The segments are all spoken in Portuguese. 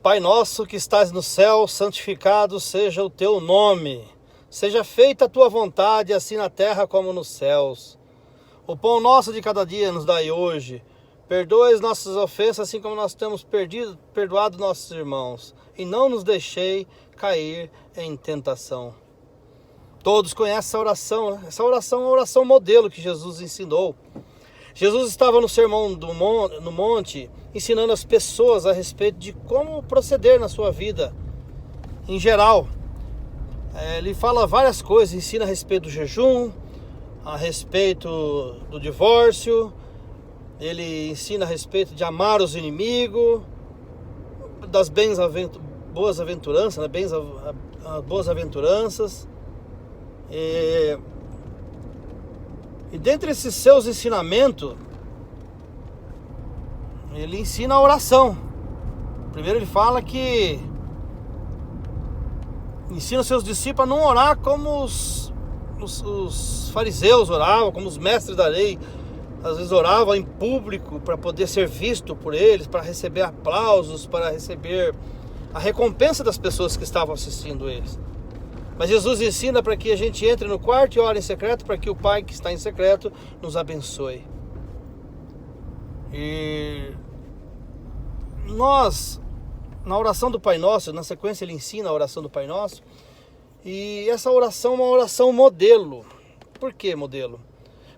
Pai nosso que estás no céu, santificado seja o teu nome. Seja feita a tua vontade, assim na terra como nos céus. O pão nosso de cada dia nos dai hoje. Perdoa as nossas ofensas, assim como nós temos perdoado nossos irmãos. E não nos deixei cair em tentação. Todos conhecem essa oração, né? Essa oração é uma oração modelo que Jesus ensinou. Jesus estava no Sermão no Monte, ensinando as pessoas a respeito de como proceder na sua vida, em geral. Ele fala várias coisas, ensina a respeito do jejum, a respeito do divórcio, ele ensina a respeito de amar os inimigos, das boas-aventuranças, né? Boas-aventuranças. E dentre esses seus ensinamentos, ele ensina a oração. Primeiro ele fala que ensina os seus discípulos a não orar como os fariseus oravam, como os mestres da lei. Às vezes oravam em público para poder ser visto por eles, para receber aplausos, para receber a recompensa das pessoas que estavam assistindo eles. Mas Jesus ensina para que a gente entre no quarto e ore em secreto, para que o Pai que está em secreto nos abençoe. E nós, na oração do Pai Nosso, na sequência ele ensina a oração do Pai Nosso, e essa oração é uma oração modelo. Por que modelo?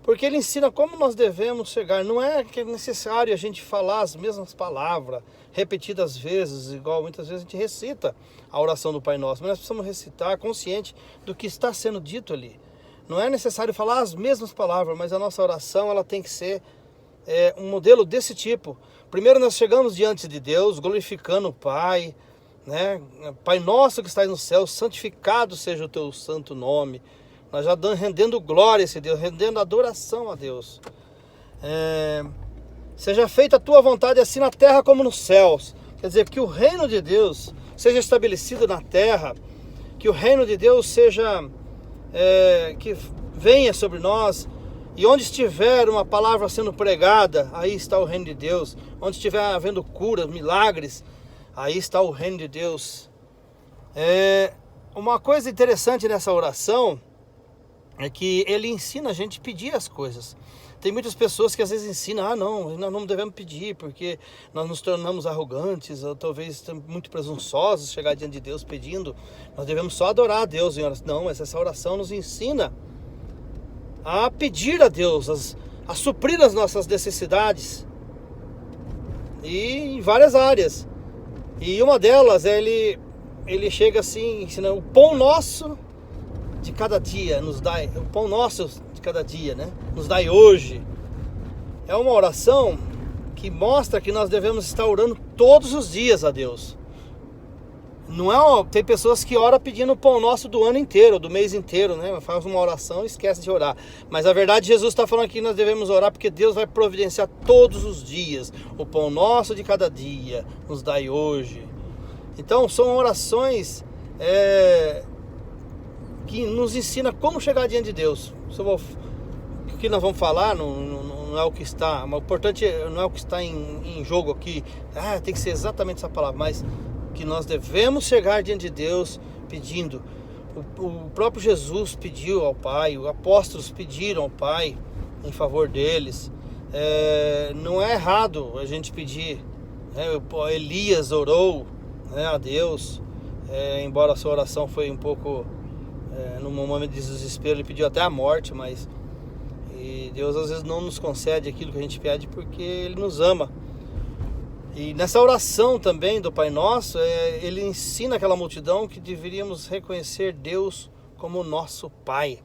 Porque ele ensina como nós devemos chegar. Não é que é necessário a gente falar as mesmas palavras repetidas vezes, igual muitas vezes a gente recita a oração do Pai Nosso, mas nós precisamos recitar consciente do que está sendo dito ali. Não é necessário falar as mesmas palavras, mas a nossa oração ela tem que ser um modelo desse tipo. Primeiro nós chegamos diante de Deus, glorificando o Pai, né? Pai nosso que estás no céu, santificado seja o teu santo nome. Nós já rendendo glória a esse Deus, rendendo adoração a Deus. Seja feita a tua vontade assim na terra como nos céus. Quer dizer, que o reino de Deus seja estabelecido na terra, que o reino de Deus seja, que venha sobre nós. E onde estiver uma palavra sendo pregada, aí está o reino de Deus. Onde estiver havendo curas, milagres, aí está o reino de Deus. Uma coisa interessante nessa oração é que ele ensina a gente a pedir as coisas. Tem muitas pessoas que às vezes ensinam, não, nós não devemos pedir porque nós nos tornamos arrogantes, ou talvez muito presunçosos, chegar diante de Deus pedindo. Nós devemos só adorar a Deus. Não, mas essa oração nos ensina a pedir a Deus, a suprir as nossas necessidades, e em várias áreas. E uma delas, ele chega assim, ensinando: o pão nosso de cada dia nos dai, o pão nosso de cada dia, né? Nos dai hoje. É uma oração que mostra que nós devemos estar orando todos os dias a Deus. Não tem pessoas que oram pedindo o pão nosso do ano inteiro, do mês inteiro, né? Faz uma oração e esquece de orar. Mas a verdade, Jesus está falando aqui que nós devemos orar porque Deus vai providenciar todos os dias. O pão nosso de cada dia nos dai hoje. Então são orações que nos ensina como chegar diante de Deus. O que nós vamos falar não é o que está, o importante não é o que está em jogo aqui. Tem que ser exatamente essa palavra, mas que nós devemos chegar diante de Deus pedindo. O próprio Jesus pediu ao Pai, os apóstolos pediram ao Pai em favor deles. Não é errado a gente pedir, né? Elias orou, né, a Deus, embora a sua oração foi um pouco, num momento de desespero, ele pediu até a morte, mas Deus às vezes não nos concede aquilo que a gente pede porque Ele nos ama. E nessa oração também do Pai Nosso, ele ensina aquela multidão que deveríamos reconhecer Deus como nosso Pai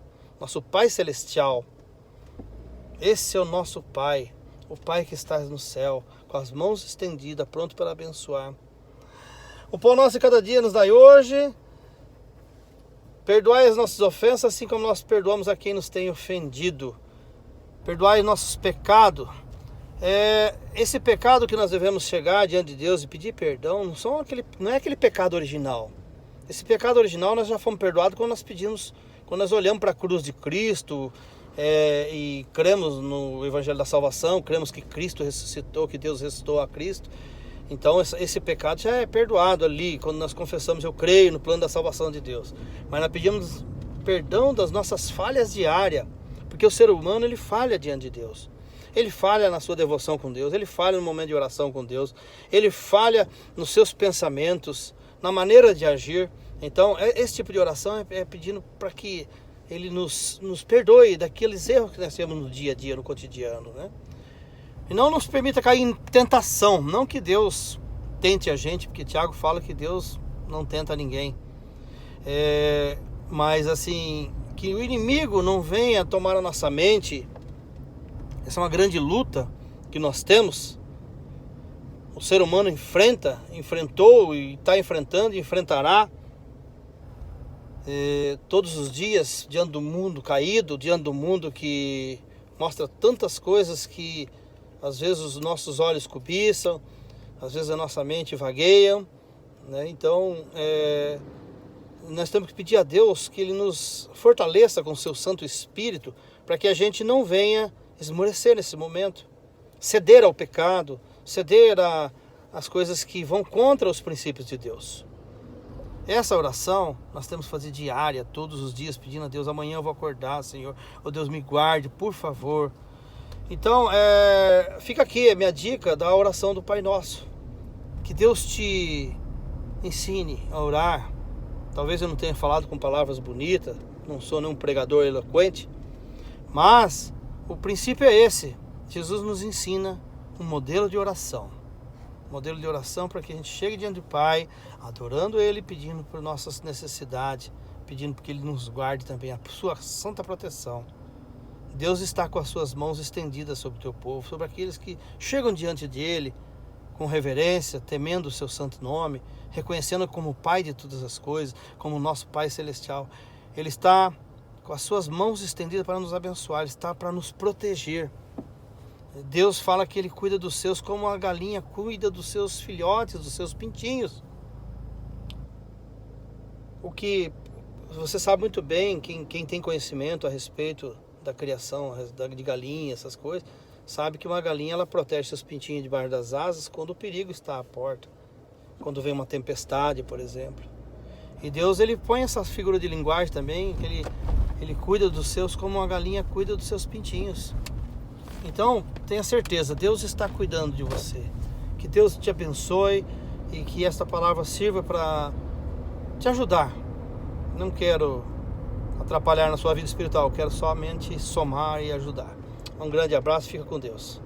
Celestial. Esse é o nosso Pai, o Pai que está no céu, com as mãos estendidas, pronto para abençoar. O pão nosso de cada dia nos dai hoje. Perdoai as nossas ofensas, assim como nós perdoamos a quem nos tem ofendido. Perdoai os nossos pecados. Esse pecado que nós devemos chegar diante de Deus e pedir perdão não é aquele pecado original. Esse pecado original nós já fomos perdoados quando nós olhamos para a cruz de Cristo e cremos no Evangelho da Salvação, cremos que Cristo ressuscitou, que Deus ressuscitou a Cristo. Então esse pecado já é perdoado ali, quando nós confessamos, eu creio no plano da salvação de Deus. Mas nós pedimos perdão das nossas falhas diárias, porque o ser humano, ele falha diante de Deus. Ele falha na sua devoção com Deus, ele falha no momento de oração com Deus, ele falha nos seus pensamentos, na maneira de agir. Então esse tipo de oração é pedindo para que Ele nos perdoe daqueles erros que nós temos no dia a dia, no cotidiano, né? E não nos permita cair em tentação. Não que Deus tente a gente, porque Tiago fala que Deus não tenta ninguém. Mas assim, que o inimigo não venha tomar a nossa mente. Essa é uma grande luta que nós temos. O ser humano enfrentou e está enfrentando e enfrentará todos os dias diante do mundo caído, diante do mundo que mostra tantas coisas que às vezes os nossos olhos cobiçam, às vezes a nossa mente vagueia, né? Então nós temos que pedir a Deus que Ele nos fortaleça com o seu Santo Espírito, para que a gente não venha esmorecer nesse momento, ceder ao pecado, ceder às coisas que vão contra os princípios de Deus. Essa oração nós temos que fazer diária, todos os dias, pedindo a Deus: amanhã eu vou acordar, Senhor, oh Deus, me guarde, por favor. Então, fica aqui a minha dica da oração do Pai Nosso. Que Deus te ensine a orar. Talvez eu não tenha falado com palavras bonitas, não sou nenhum pregador eloquente, mas o princípio é esse. Jesus nos ensina um modelo de oração. Modelo de oração para que a gente chegue diante do Pai, adorando Ele, pedindo por nossas necessidades, pedindo que Ele nos guarde também a sua santa proteção. Deus está com as suas mãos estendidas sobre o teu povo, sobre aqueles que chegam diante dEle com reverência, temendo o seu santo nome, reconhecendo como o Pai de todas as coisas, como o nosso Pai Celestial. Ele está com as suas mãos estendidas para nos abençoar, Ele está para nos proteger. Deus fala que Ele cuida dos seus como a galinha cuida dos seus filhotes, dos seus pintinhos. O que você sabe muito bem, quem tem conhecimento a respeito da criação de galinha, essas coisas, sabe que uma galinha ela protege seus pintinhos debaixo das asas quando o perigo está à porta, quando vem uma tempestade, por exemplo. E Deus, Ele põe essa figura de linguagem também, que ele cuida dos seus como uma galinha cuida dos seus pintinhos. Então, tenha certeza, Deus está cuidando de você. Que Deus te abençoe e que esta palavra sirva para te ajudar. Não quero atrapalhar na sua vida espiritual, quero somente somar e ajudar. Um grande abraço, fica com Deus.